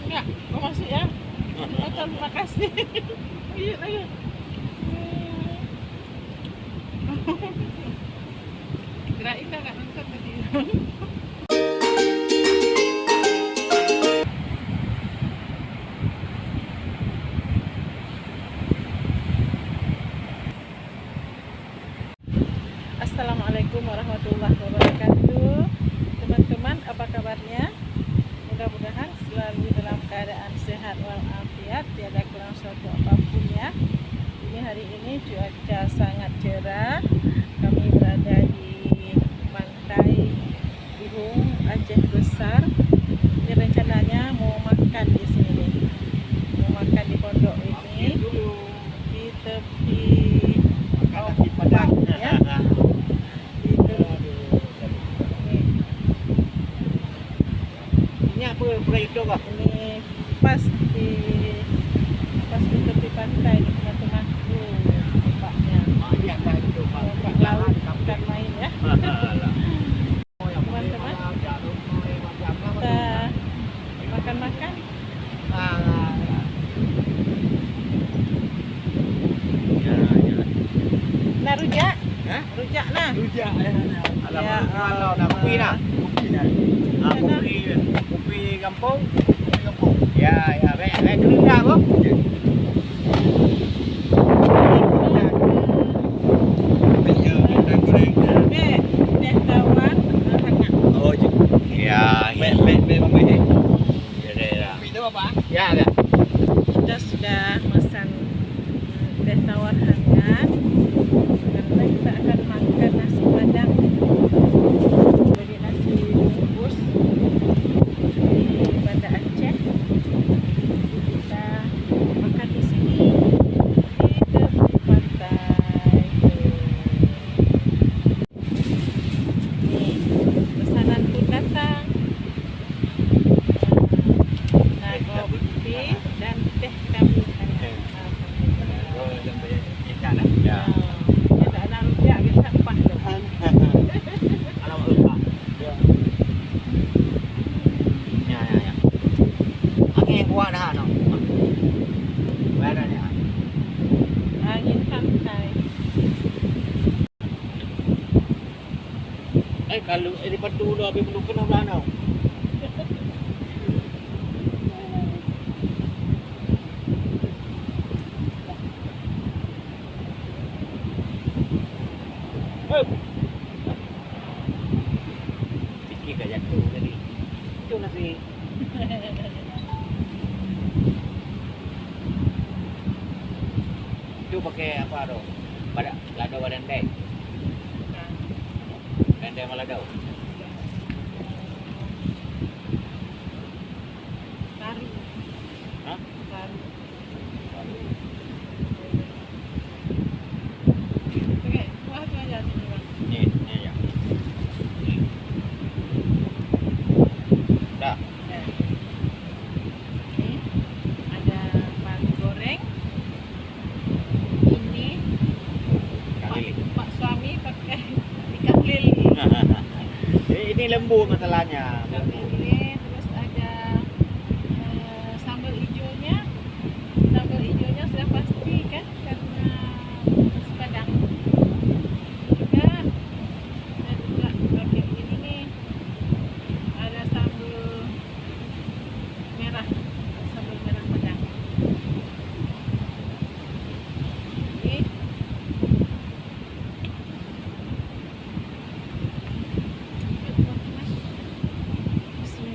Enggak, oh masih ya. Terima kasih. Iya, iya. Kirain nggak nonton tadi. Assalamualaikum warahmatullahi wabarakatuh. Teman-teman, apa kabarnya? Mudah-mudahan selalu dalam keadaan sehat walafiat, tiada kurang suatu apapun ya. Ini hari ini cuaca sangat cerah. Kami berada di pantai Bihung, Aceh Besar. Ini rencananya mau makan di sini. Mau makan di pondok ini di tepi Padang ya. Ini apa proyek kah? Ini pas di tepi pantai nih teman-teman. Tempatnya Ini akan itu tempat laut ikan main ya. Teman-teman, kita makan-makan. Nah rujak, rujak nah. Rujak Ya, kalau nak kopi nak. Kopi kampung. Ya, baik kering dah bro. Teh tawar hangat. Oh, ya, ya. Ya, Kita sudah pesan teh tawar hangat. Karena kita akan makan nasi padang. Beli nasi bungkus di Banda Aceh. Kita makan di sini di tepi pantai. Nih, pesanan pun datang. Nah, kopi dan teh kami hangat. Ya. Kita ada rujak kita empah tu. Ya. Angin kuat dah no. Mana ni? Angin pantai. Kalau di padu dah habis belum kena belah. Fikir kat jatuh tadi. Itu nasi. Itu pakai apa tu? Pada lado barandai. Barandai maladau. Kari. Hah? Kari. Okey, buah tu aja sini bang. Ni ya. Dah. Ini ada paru goreng. Ini Pak suami pakai ikan lele. Ini lembu masalahnya. Ikan lele, terus ada sambal hijaunya. Sambal hijaunya sudah pasti kan karena nasi padang. Juga saya juga pakai ini nih. Ada sambal merah, sambal merah padang. Ini Bismillahirrahmanirrahim.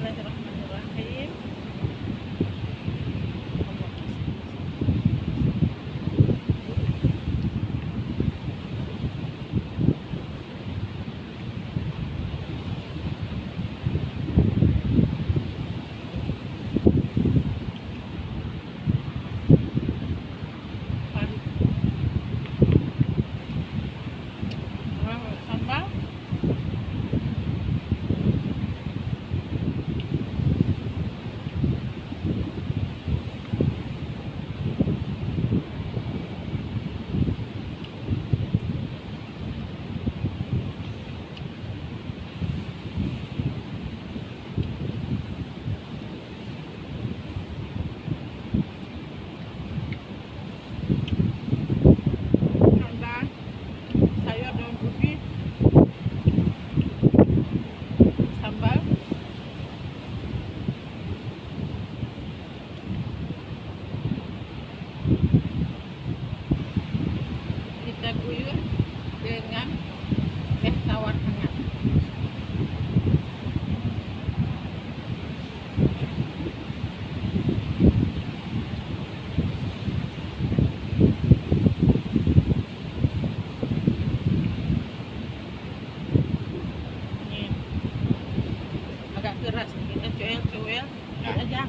agak keras nih, kita cuel aja,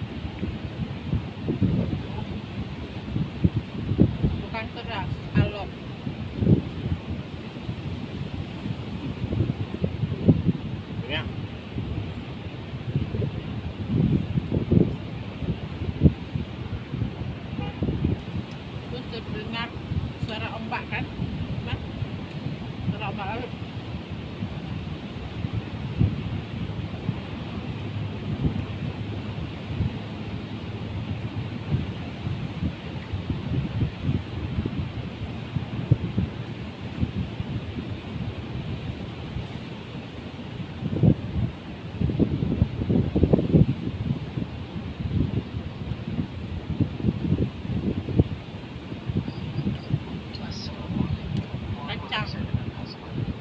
bukan keras, alot. Ya. Terus terdengar suara ombak kan, nah, suara ombak laut.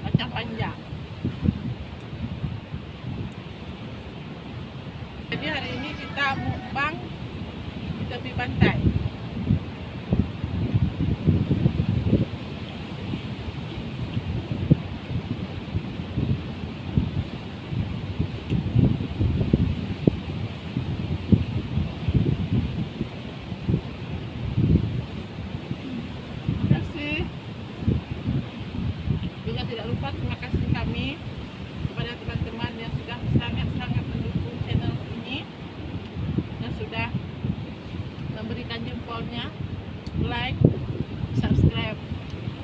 Kacang panjang. Jadi hari ini kita mukbang di tepi pantai. Terima kasih. Juga tidak lupa terima kasih kami kepada teman-teman yang sudah sangat-sangat mendukung channel ini, yang sudah memberikan jempolnya, like, subscribe,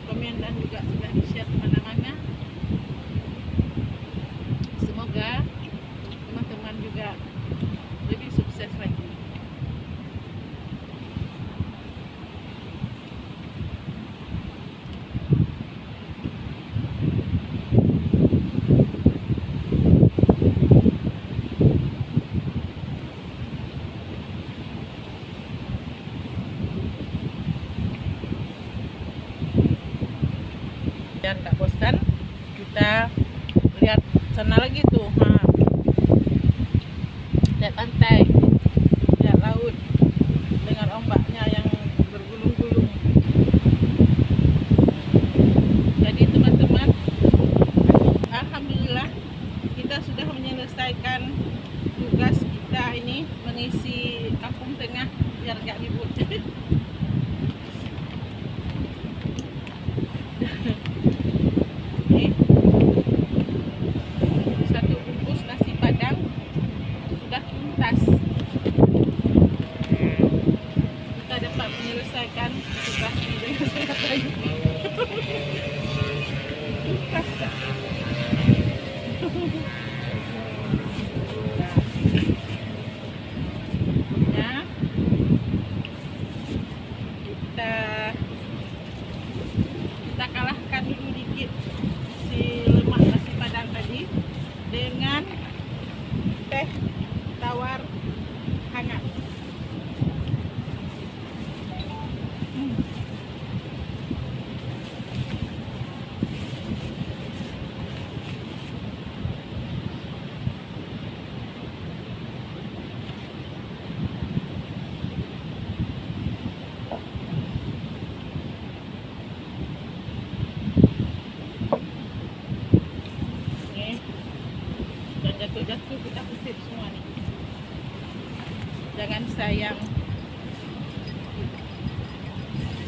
komen, dan juga sudah di-share kemana-mana. Semoga teman-teman juga lebih sukses lagi. Dan tak bosan, kita lihat sana lagi tuh, lihat pantai, lihat laut dengan ombaknya yang bergulung-gulung. Jadi teman-teman, alhamdulillah kita sudah menyelesaikan tugas kita ini, mengisi kampung tengah biar gak ribut. Ini satu bungkus nasi padang sudah tuntas. Kita dapat menyelesaikan tugas ini dengan sangat baik. Tuntas tak? Nah, kita kalahkan dulu dikit si lemak nasi padang tadi dengan teh tawar hangat. Jatuh-jatuh kita kutip semua nih. Jangan sayang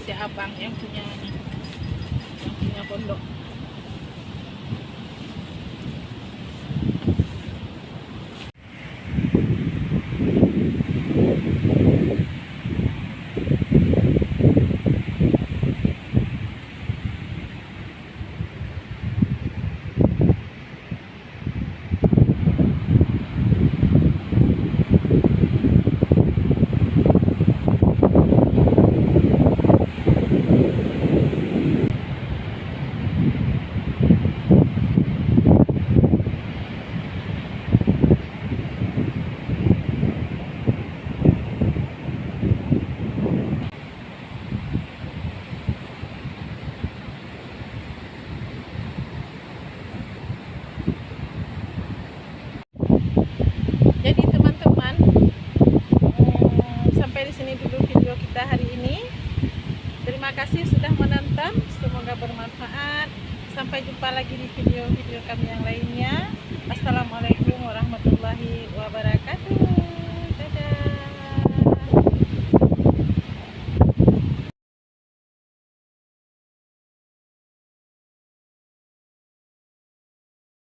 si abang yang punya pondok. Jadi teman-teman, sampai di sini dulu video kita hari ini. Terima kasih sudah menonton, semoga bermanfaat. Sampai jumpa lagi di video-video kami yang lainnya.